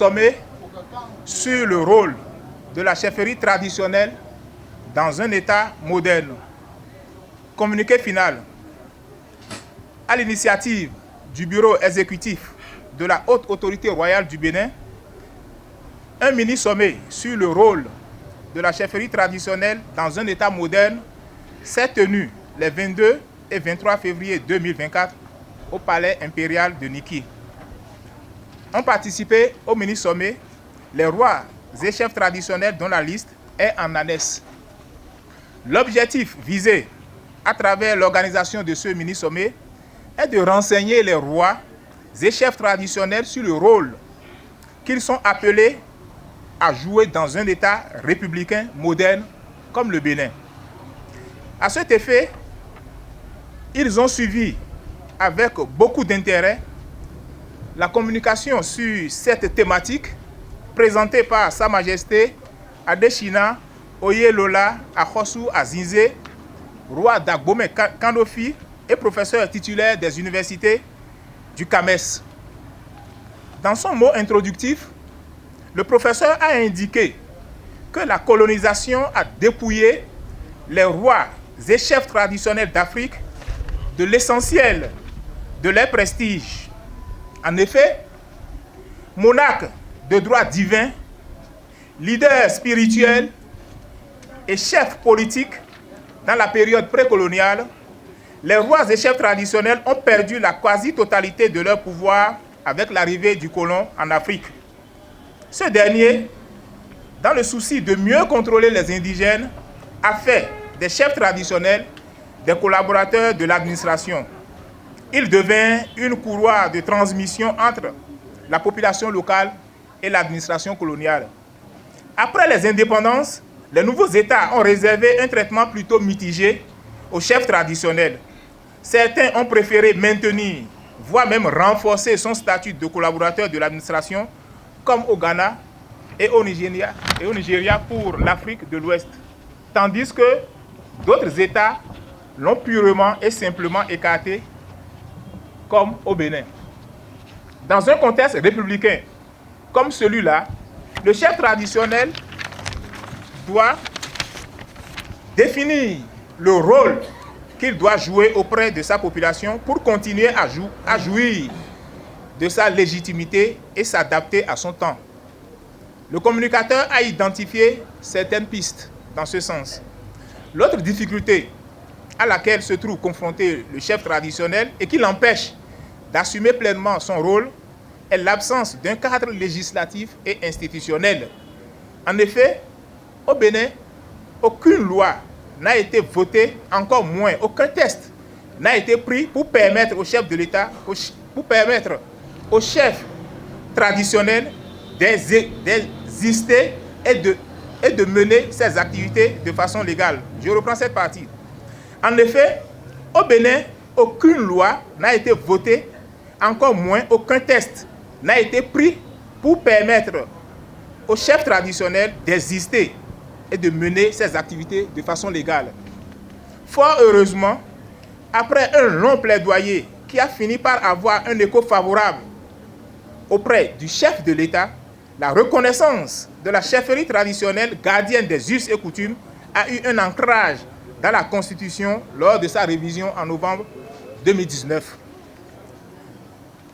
sommet sur le rôle de la chefferie traditionnelle dans un État moderne. Communiqué final. À l'initiative du bureau exécutif de la Haute Autorité Royale du Bénin, un mini-sommet sur le rôle de la chefferie traditionnelle dans un État moderne s'est tenu les 22 et 23 février 2024 au Palais impérial de Niki. Ont participé au mini-sommet les rois et chefs traditionnels dont la liste est en annexe. L'objectif visé à travers l'organisation de ce mini-sommet est de renseigner les rois et chefs traditionnels sur le rôle qu'ils sont appelés à jouer dans un État républicain moderne comme le Bénin. À cet effet, ils ont suivi avec beaucoup d'intérêt la communication sur cette thématique présentée par Sa Majesté Adesina Oyelola Akhosu Azinze, roi d'Agbome Kandofi et professeur titulaire des universités du CAMES. Dans son mot introductif, le professeur a indiqué que la colonisation a dépouillé les rois et chefs traditionnels d'Afrique de l'essentiel de leur prestige. En effet, monarques de droit divin, leaders spirituels et chefs politiques dans la période précoloniale, les rois et chefs traditionnels ont perdu la quasi-totalité de leur pouvoir avec l'arrivée du colon en Afrique. Ce dernier, dans le souci de mieux contrôler les indigènes, a fait des chefs traditionnels des collaborateurs de l'administration. Il devint une courroie de transmission entre la population locale et l'administration coloniale. Après les indépendances, les nouveaux États ont réservé un traitement plutôt mitigé aux chefs traditionnels. Certains ont préféré maintenir, voire même renforcer son statut de collaborateur de l'administration, comme au Ghana et au Nigeria pour l'Afrique de l'Ouest. Tandis que d'autres États l'ont purement et simplement écarté, comme au Bénin. Dans un contexte républicain comme celui-là, le chef traditionnel doit définir le rôle qu'il doit jouer auprès de sa population pour continuer à jouir de sa légitimité et s'adapter à son temps. Le communicateur a identifié certaines pistes dans ce sens. L'autre difficulté à laquelle se trouve confronté le chef traditionnel et qui l'empêche d'assumer pleinement son rôle est l'absence d'un cadre législatif et institutionnel. En effet, au Bénin, aucune loi n'a été votée, encore moins aucun test n'a été pris pour permettre au chef de l'État, pour permettre aux chefs traditionnels d'exister et de mener ses activités de façon légale. Je reprends cette partie. En effet, au Bénin, aucune loi n'a été votée, encore moins aucun test n'a été pris pour permettre aux chefs traditionnels d'exister et de mener ses activités de façon légale. Fort heureusement, après un long plaidoyer qui a fini par avoir un écho favorable auprès du chef de l'État, la reconnaissance de la chefferie traditionnelle gardienne des us et coutumes a eu un ancrage dans la Constitution lors de sa révision en novembre 2019.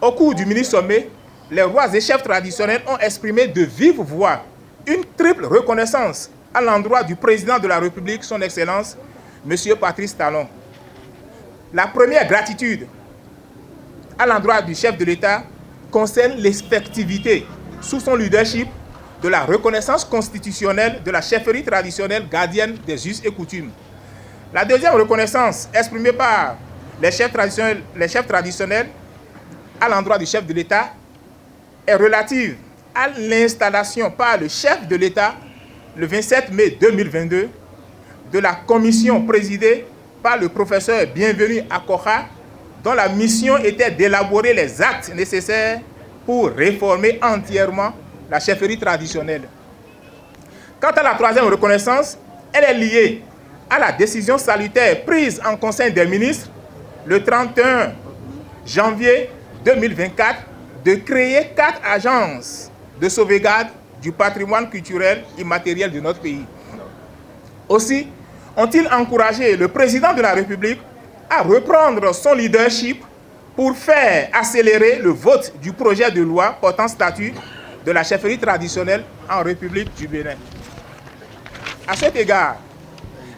Au cours du mini-sommet, les rois et chefs traditionnels ont exprimé de vive voix une triple reconnaissance à l'endroit du président de la République, son Excellence, M. Patrice Talon. La première gratitude à l'endroit du chef de l'État concerne l'effectivité, sous son leadership, de la reconnaissance constitutionnelle de la chefferie traditionnelle gardienne des us et coutumes. La deuxième reconnaissance exprimée par les chefs traditionnels à l'endroit du chef de l'État est relative à l'installation par le chef de l'État le 27 mai 2022 de la commission présidée par le professeur Bienvenu Akoha, dont la mission était d'élaborer les actes nécessaires pour réformer entièrement la chefferie traditionnelle. Quant à la troisième reconnaissance, elle est liée à la décision salutaire prise en Conseil des ministres le 31 janvier 2024 de créer 4 agences de sauvegarde du patrimoine culturel immatériel de notre pays. Aussi, ont-ils encouragé le président de la République à reprendre son leadership pour faire accélérer le vote du projet de loi portant statut de la chefferie traditionnelle en République du Bénin. À cet égard,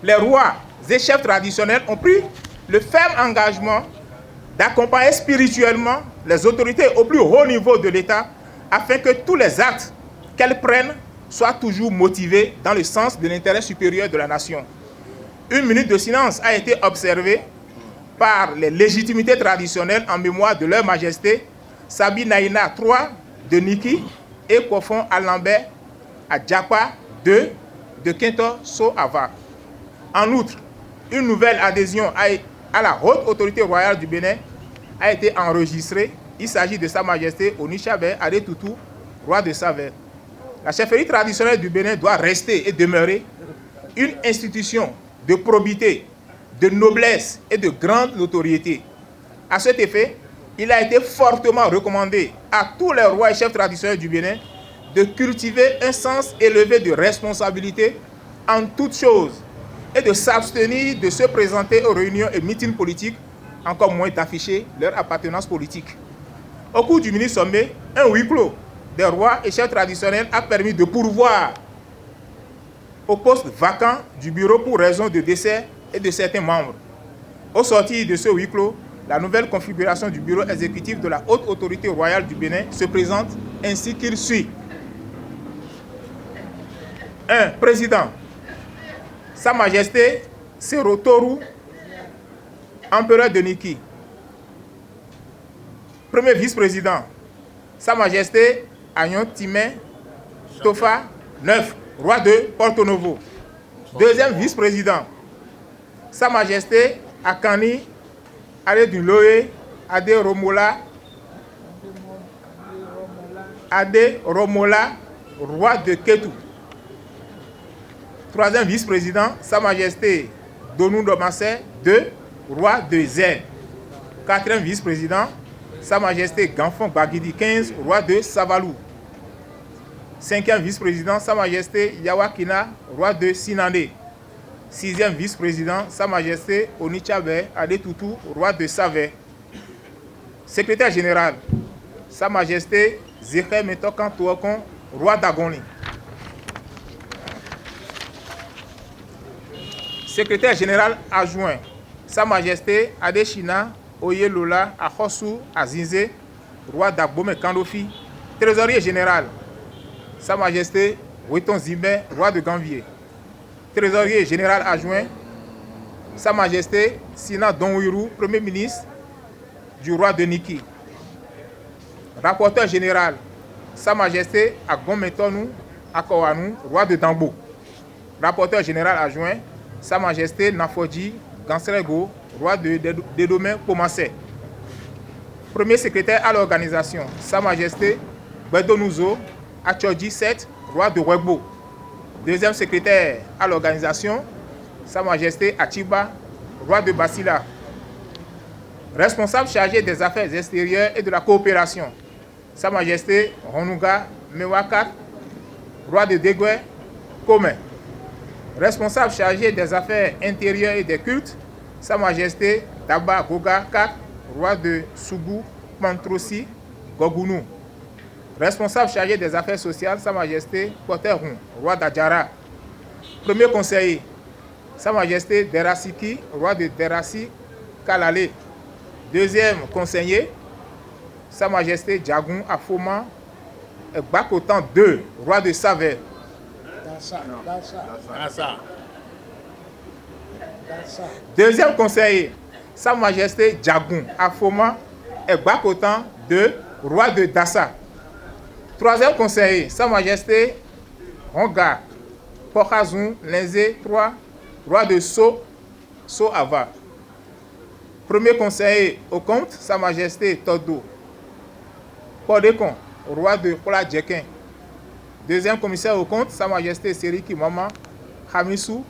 les rois et chefs traditionnels ont pris le ferme engagement d'accompagner spirituellement les autorités au plus haut niveau de l'État afin que tous les actes qu'elles prennent soient toujours motivés dans le sens de l'intérêt supérieur de la nation. Une minute de silence a été observée par les légitimités traditionnelles en mémoire de leur majesté Sabi Naïna III de Niki et Kofon Alambert à Djapa II de Kinto So Ava. En outre, une nouvelle adhésion à la haute autorité royale du Bénin a été enregistrée. Il s'agit de Sa Majesté Onitshabé Adétoutou, roi de Savè. La chefferie traditionnelle du Bénin doit rester et demeurer une institution de probité, de noblesse et de grande notoriété. À cet effet, il a été fortement recommandé à tous les rois et chefs traditionnels du Bénin de cultiver un sens élevé de responsabilité en toutes choses et de s'abstenir de se présenter aux réunions et meetings politiques, encore moins d'afficher leur appartenance politique. Au cours du mini-sommet, un huis clos des rois et chefs traditionnels a permis de pourvoir au poste vacant du bureau pour raison de décès et de certains membres. Au sortir de ce huis clos, la nouvelle configuration du bureau exécutif de la haute autorité royale du Bénin se présente ainsi qu'il suit. 1. Président. Sa Majesté Serotoru, empereur de Niki. Premier vice-président. Sa Majesté Agnon Timé Tofa 9, roi de Porto Novo. Deuxième vice-président. Sa Majesté Akani Adéduloé Adé Romola, roi de Ketou. Troisième vice-président, Sa Majesté Donou Domassé II, roi de Zé. Quatrième vice-président, Sa Majesté Ganfon Bagidi 15, roi de Savalou. Cinquième vice-président, Sa Majesté Yawakina, roi de Sinandé. Sixième vice-président, Sa Majesté Onitshabé Adétoutou, roi de Savè. Secrétaire général, Sa Majesté Zéché Metokan Touakon, roi d'Agoni. Secrétaire général adjoint, Sa Majesté Adéchina Oyelola Akhosu Azinze, roi d'Agbome Kandofi. Trésorier général, Sa Majesté Weton Zimbe, roi de Gambier. Trésorier général adjoint, Sa Majesté Sina Donwiru, Premier ministre du roi de Niki. Rapporteur général, Sa Majesté Agometonou Akowanu, roi de Dambo. Rapporteur général adjoint, Sa Majesté Nafodji Gansrego, roi de Dédomé Pomassé. Premier secrétaire à l'organisation, Sa Majesté Bedonouzo Achodji VII, roi de Wegbo. Deuxième secrétaire à l'organisation, Sa Majesté Atiba, roi de Basila. Responsable chargé des affaires extérieures et de la coopération, Sa Majesté Ronouga Mewakat, roi de Degwe, Komé. Responsable chargé des affaires intérieures et des cultes, Sa Majesté Daba Goga Kat, roi de Sougou, Mantrosi, Gogounou. Responsable chargé des affaires sociales, Sa Majesté Poterhun, roi d'Adjara. Premier conseiller, Sa Majesté Derasiki, roi de Derasi, Kalale. Deuxième conseiller, Sa Majesté Djagoun Afoma, Bakotan II, roi de Savè. Deuxième conseiller, Sa Majesté Djagoun Afoma et Bakotan II, roi de Dassa. Troisième conseiller, Sa Majesté Ronga Pokazoun Linzé III, roi de So Ava. Premier conseiller au compte, Sa Majesté Todo Kodekon, roi de Kola Djekin. Deuxième commissaire au compte, Sa Majesté Seriki Mama Hamissou.